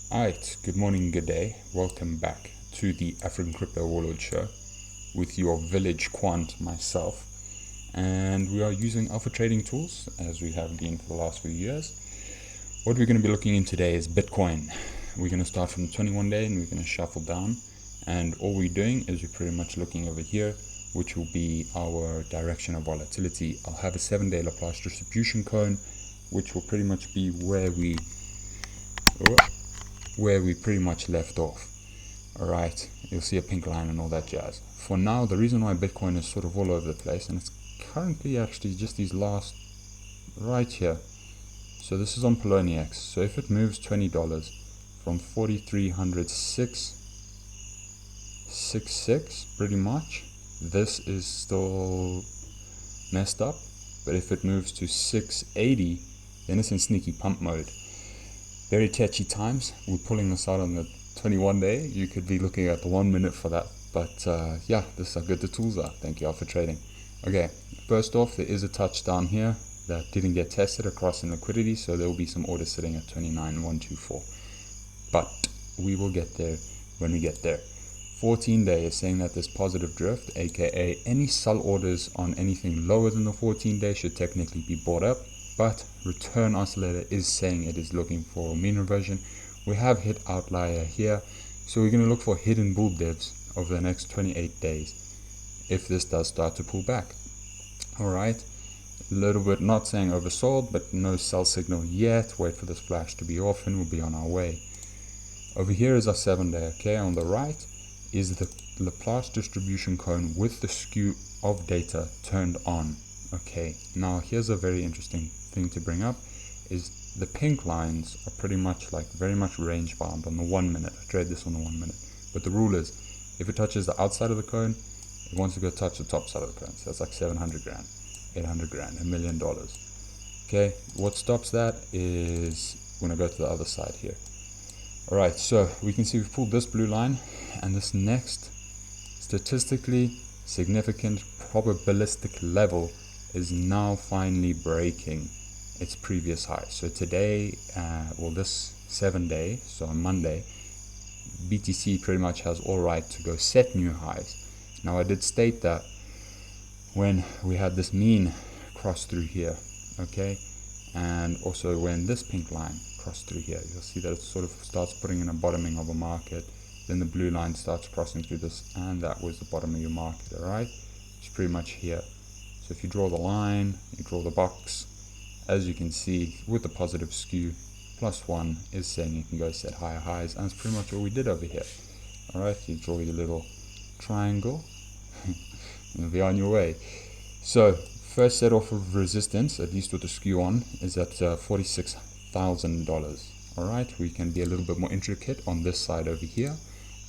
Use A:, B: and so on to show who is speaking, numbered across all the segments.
A: Alright, good morning, good day. Welcome back to the African Crypto Warlord show with your village quant, myself. And we are using alpha trading tools as we have been for the last few years. What we're going to be looking in today is Bitcoin. We're going to start from the 21 day and we're going to shuffle down. And all we're doing is we're pretty much looking over here, which will be our direction of volatility. I'll have a 7-day Laplace distribution cone, which will pretty much be where we pretty much left off. Alright, you'll see a pink line and all that jazz. For now, the reason why Bitcoin is sort of all over the place, and it's currently actually just these last right here. So this is on Poloniex. So if it moves $20 from 4,306.66 pretty much, this is still messed up. But if it moves to 680, then it's in sneaky pump mode. Very touchy times. We're pulling this out on the 21 day. You could be looking at the 1 minute for that. But yeah, this is how good the tools are. Thank you all for trading. Okay, first off, there is a touch down here that didn't get tested across in liquidity. So there will be some orders sitting at 29,124. But we will get there when we get there. 14 day is saying that there's positive drift, aka any sell orders on anything lower than the 14 day should technically be bought up. But return oscillator is saying it is looking for mean reversion. We have hit outlier here, so we're going to look for hidden bull divs over the next 28 days if this does start to pull back. Alright, a little bit not saying oversold, but no sell signal yet. Wait for this flash to be off and we'll be on our way. Over here is our 7 day. Okay, on the right is the Laplace distribution cone with the skew of data turned on. Okay, now here's a very interesting thing to bring up is the pink lines are pretty much like very much range bound on the 1 minute. I trade this on the 1 minute, but the rule is if it touches the outside of the cone, it wants to go touch the top side of the cone. So that's like 700 grand, 800 grand, $1 million. Okay, what stops that is when I go to the other side here. Alright, so we can see we've pulled this blue line, and this next statistically significant probabilistic level is now finally breaking its previous high. So today, this 7 day, so on Monday, BTC pretty much has all right to go set new highs. Now I did state that when we had this mean cross through here, okay, and also when this pink line crossed through here, you'll see that it sort of starts putting in a bottoming of a market. Then the blue line starts crossing through this, and that was the bottom of your market. Alright, it's pretty much here. So if you draw the line, you draw the box, as you can see with the positive skew, +1 is saying you can go set higher highs, and that's pretty much what we did over here. Alright, you draw your little triangle, you'll be on your way. So first set off of resistance, at least with the skew on, is at $46,000. Alright, we can be a little bit more intricate on this side over here.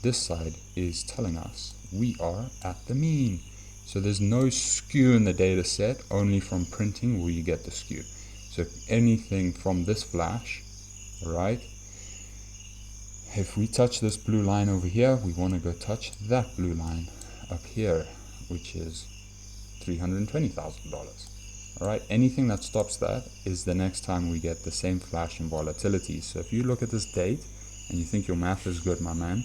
A: This side is telling us we are at the mean. So there's no skew in the data set, only from printing will you get the skew. So anything from this flash, right? If we touch this blue line over here, we want to go touch that blue line up here, which is $320,000. Alright, anything that stops that is the next time we get the same flash in volatility. So if you look at this date and you think your math is good, my man,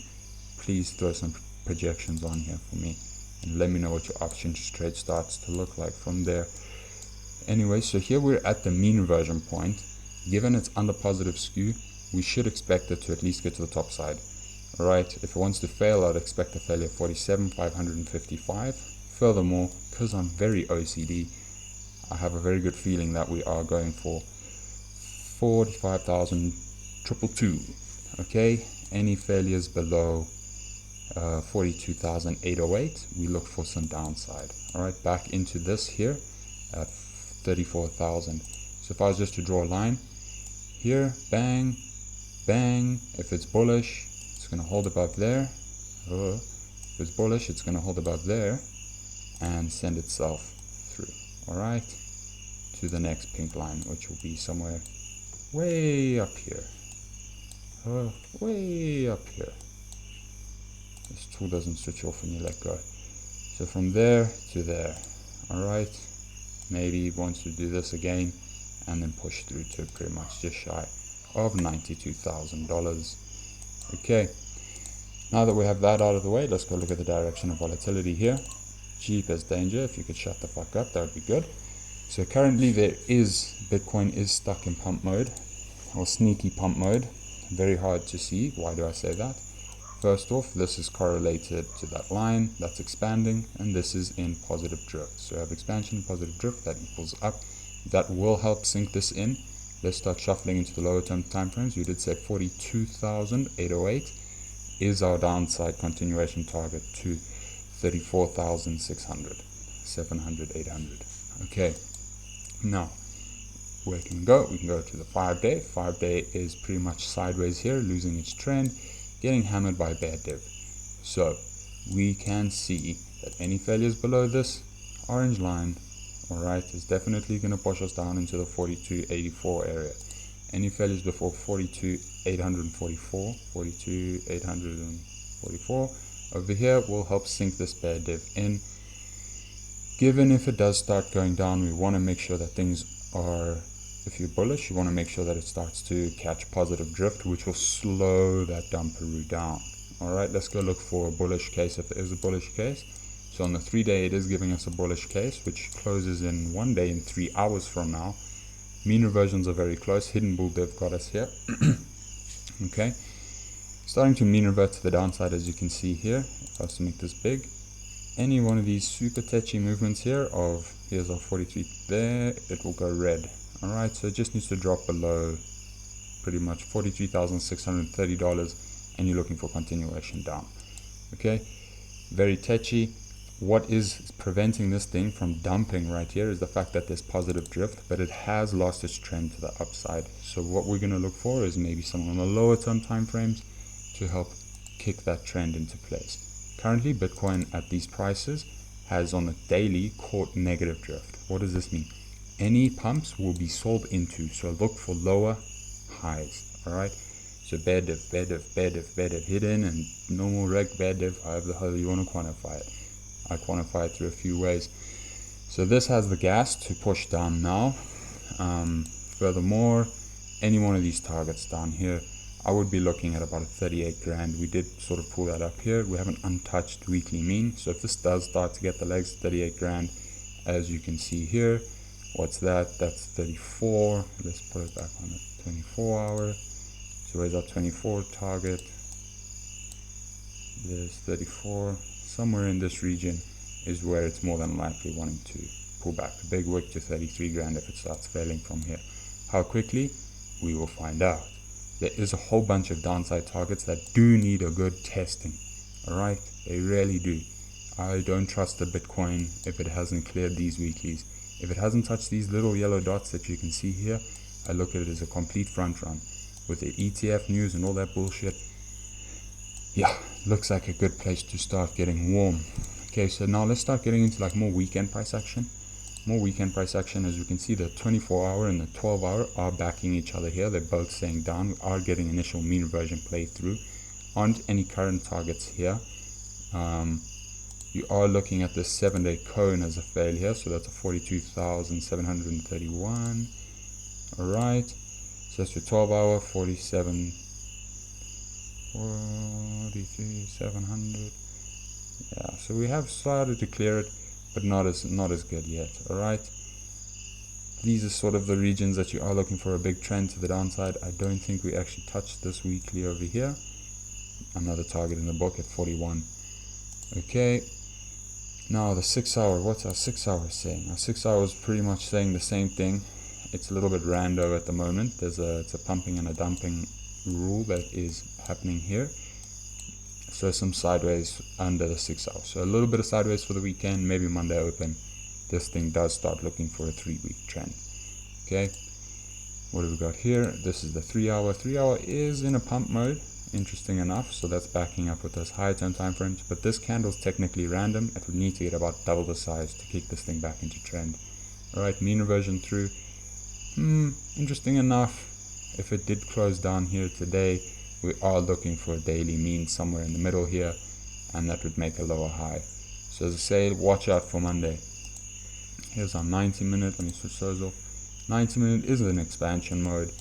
A: please throw some projections on here for me and let me know what your options trade starts to look like from there. Anyway, so here we're at the mean reversion point. Given it's under positive skew, we should expect it to at least get to the top side. Alright, if it wants to fail, I'd expect a failure of 47,555. Furthermore, because I'm very OCD, I have a very good feeling that we are going for 45,222. Okay, any failures below 42,808, we look for some downside. Alright, back into this here at 34,000. So if I was just to draw a line here, bang, bang, if it's bullish, it's going to hold above there. If it's bullish, it's going to hold above there and send itself through. Alright, to the next pink line, which will be somewhere way up here. Way up here. This tool doesn't switch off when you let go. So from there to there. Alright, maybe it wants to do this again and then push through to pretty much just shy of $92,000. Okay, now that we have that out of the way, let's go look at the direction of volatility here. Jeepers danger, if you could shut the fuck up, that would be good. So currently Bitcoin is stuck in pump mode, or sneaky pump mode. Very hard to see. Why do I say that? First off, this is correlated to that line that's expanding, and this is in positive drift. So I have expansion, positive drift, that equals up. That will help sink this in. Let's start shuffling into the lower term time frames. We did say 42,808 is our downside continuation target to 34,600, 700, 800. Okay, now where can we go? We can go to the 5-day. 5-day is pretty much sideways here, losing its trend, getting hammered by bear div. So we can see that any failures below this orange line, alright, is definitely going to push us down into the 42.84 area. Any failures before 42.844, 42.844 over here will help sink this bear div in. Given if it does start going down, we want to make sure that things are, if you're bullish, you want to make sure that it starts to catch positive drift, which will slow that dumperoo down. Alright, let's go look for a bullish case if there is a bullish case. So on the 3-day, it is giving us a bullish case, which closes in 1 day in 3 hours from now. Mean reversions are very close. Hidden bull div got us here. Okay, starting to mean revert to the downside, as you can see here. If I was to make this big, any one of these super tetchy movements here of, here's our 43 there, it will go red. Alright, so it just needs to drop below pretty much $43,630, and you're looking for continuation down. Okay, very tetchy. What is preventing this thing from dumping right here is the fact that there's positive drift, but it has lost its trend to the upside. So what we're going to look for is maybe some on the lower term time frames to help kick that trend into place. Currently, Bitcoin at these prices has on the daily caught negative drift. What does this mean? Any pumps will be sold into, so look for lower highs. Alright, so bear div, bear div, bear div, bear div, hidden and normal reg bear div, however the hell you want to quantify it. I quantify it through a few ways. So this has the gas to push down now. Furthermore, any one of these targets down here, I would be looking at about a 38 grand. We did sort of pull that up here. We have an untouched weekly mean. So if this does start to get the legs, 38 grand, as you can see here, what's that? That's 34. Let's put it back on the 24 hour. So where's our 24 target? There's 34. Somewhere in this region is where it's more than likely wanting to pull back a big wick to 33 grand if it starts failing from here. How quickly? We will find out. There is a whole bunch of downside targets that do need a good testing. Alright? They really do. I don't trust the Bitcoin if it hasn't cleared these weeklies. If it hasn't touched these little yellow dots that you can see here, I look at it as a complete front run. With the ETF news and all that bullshit, yeah, looks like a good place to start getting warm. Okay, so now let's start getting into like more weekend price action. More weekend price action. As you can see, the 24 hour and the 12 hour are backing each other here. They're both staying down. We are getting initial mean reversion play through. Aren't any current targets here. You are looking at this 7-day cone as a fail here, so that's a 42,731. Alright, so that's your 12 hour, 43,700. Yeah, so we have started to clear it, but not as good yet. Alright, these are sort of the regions that you are looking for a big trend to the downside. I don't think we actually touched this weekly over here. Another target in the book at 41. Okay, now the 6 hour, what's our 6 hour saying? Our 6 hour is pretty much saying the same thing. It's a little bit rando at the moment. It's a pumping and a dumping rule that is happening here. So some sideways under the 6 hour. So a little bit of sideways for the weekend, maybe Monday open. This thing does start looking for a 3-week trend. Okay, what have we got here? This is the 3 hour. 3 hour is in a pump mode, interesting enough. So that's backing up with those higher term time frames. But this candle's technically random. It would need to get about double the size to kick this thing back into trend. Alright, mean reversion through. Interesting enough, if it did close down here today, we are looking for a daily mean somewhere in the middle here, and that would make a lower high. So as I say, watch out for Monday. Here's our 90 minute. Let me switch those off. 90 minute is in expansion mode.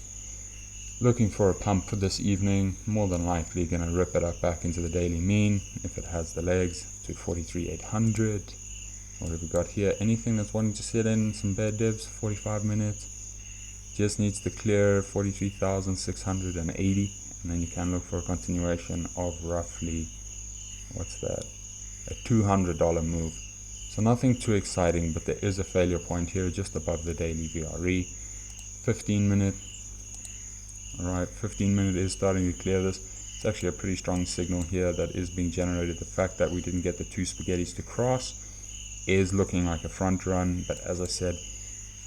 A: Looking for a pump for this evening, more than likely going to rip it up back into the daily mean if it has the legs to 43,800. What have we got here? Anything that's wanting to sit in some bad divs, 45 minutes, just needs to clear 43,680, and then you can look for a continuation of roughly, what's that, a $200 move. So nothing too exciting, but there is a failure point here just above the daily VRE. 15 minute. Alright, 15 minute is starting to clear this. It's actually a pretty strong signal here that is being generated. The fact that we didn't get the two spaghettis to cross is looking like a front run, but as I said,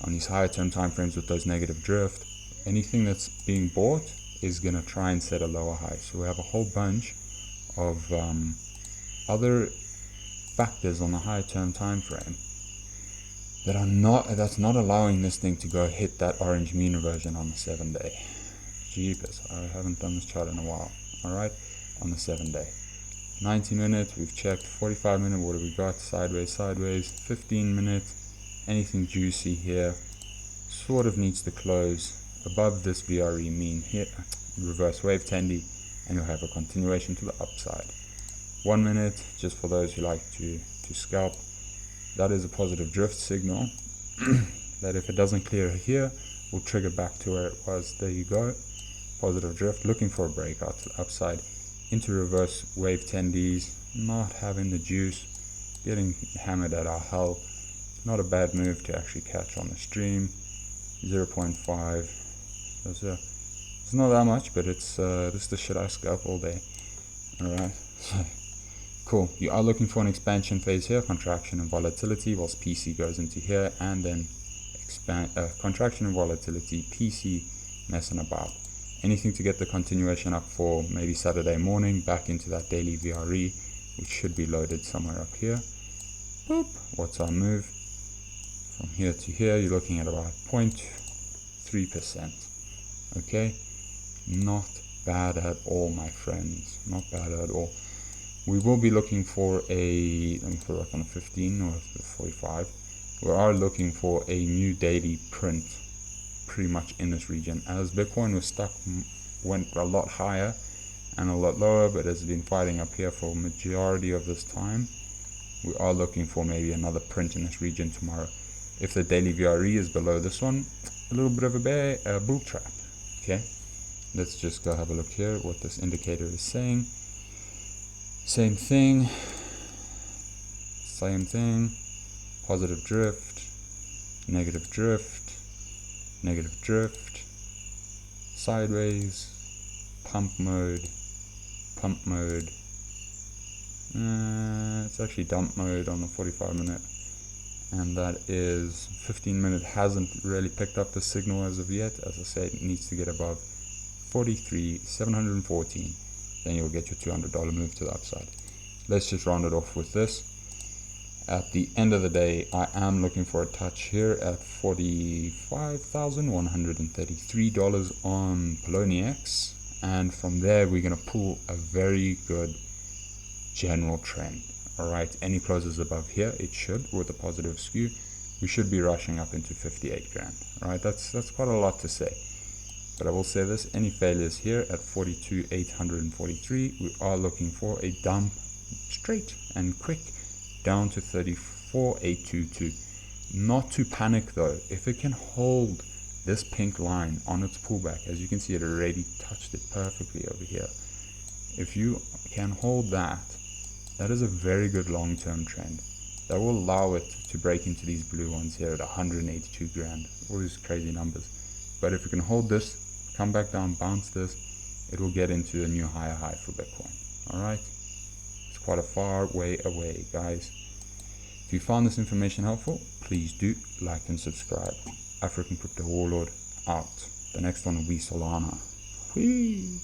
A: on these higher term time frames with those negative drift, anything that's being bought is going to try and set a lower high. So we have a whole bunch of other factors on the higher term time frame that's not allowing this thing to go hit that orange mean reversion on the 7 day. Jeepers, I haven't done this chart in a while. Alright, on the 7 day. 90 minutes, we've checked. 45 minute, what have we got? Sideways. 15 minutes, anything juicy here sort of needs to close above this VRE mean here, reverse wave tendy, and you'll have a continuation to the upside. 1 minute, just for those who like to scalp, that is a positive drift signal that if it doesn't clear here, will trigger back to where it was. There you go. Positive drift, looking for a breakout to the upside into reverse wave tendies, not having the juice, getting hammered at our hull. Not a bad move to actually catch on the stream. 0.5. It's not that much, but it's this is the shit I scalp all day. Alright, cool. You are looking for an expansion phase here, contraction and volatility, whilst PC goes into here, and then contraction and volatility, PC messing about. Anything to get the continuation up for maybe Saturday morning, back into that daily VRE, which should be loaded somewhere up here. Boop. What's our move? From here to here, you're looking at about 0.3%. Okay? Not bad at all, my friends. Not bad at all. We will be looking for a, let me put it up on a 15 or a 45. We are looking for a new daily print pretty much in this region, as Bitcoin was stuck, went a lot higher and a lot lower, but has been fighting up here for majority of this time. We are looking for maybe another print in this region tomorrow. If the daily VRE is below this one, a little bit of a bull trap. Okay, let's just go have a look here what this indicator is saying. Same thing, positive drift, negative drift, sideways, pump mode, it's actually dump mode on the 45 minute, and that is 15 minute hasn't really picked up the signal as of yet. As I said, it needs to get above 43,714, then you'll get your $200 move to the upside. Let's just round it off with this. At the end of the day, I am looking for a touch here at $45,133 on Poloniex, and from there we're going to pull a very good general trend. Alright, any closes above here, it should, with a positive skew, we should be rushing up into 58 grand. Alright, that's quite a lot to say. But I will say this, any failures here at 42,843, we are looking for a dump straight and quick down to 34,822. Not to panic though. If it can hold this pink line on its pullback, as you can see, it already touched it perfectly over here. If you can hold that, that is a very good long-term trend. That will allow it to break into these blue ones here at 182 grand. All these crazy numbers. But if you can hold this, come back down, bounce this, it will get into a new higher high for Bitcoin. Alright? It's quite a far way away, guys. If you found this information helpful, please do like and subscribe. African Crypto Warlord out. The next one will be Solana. Whee!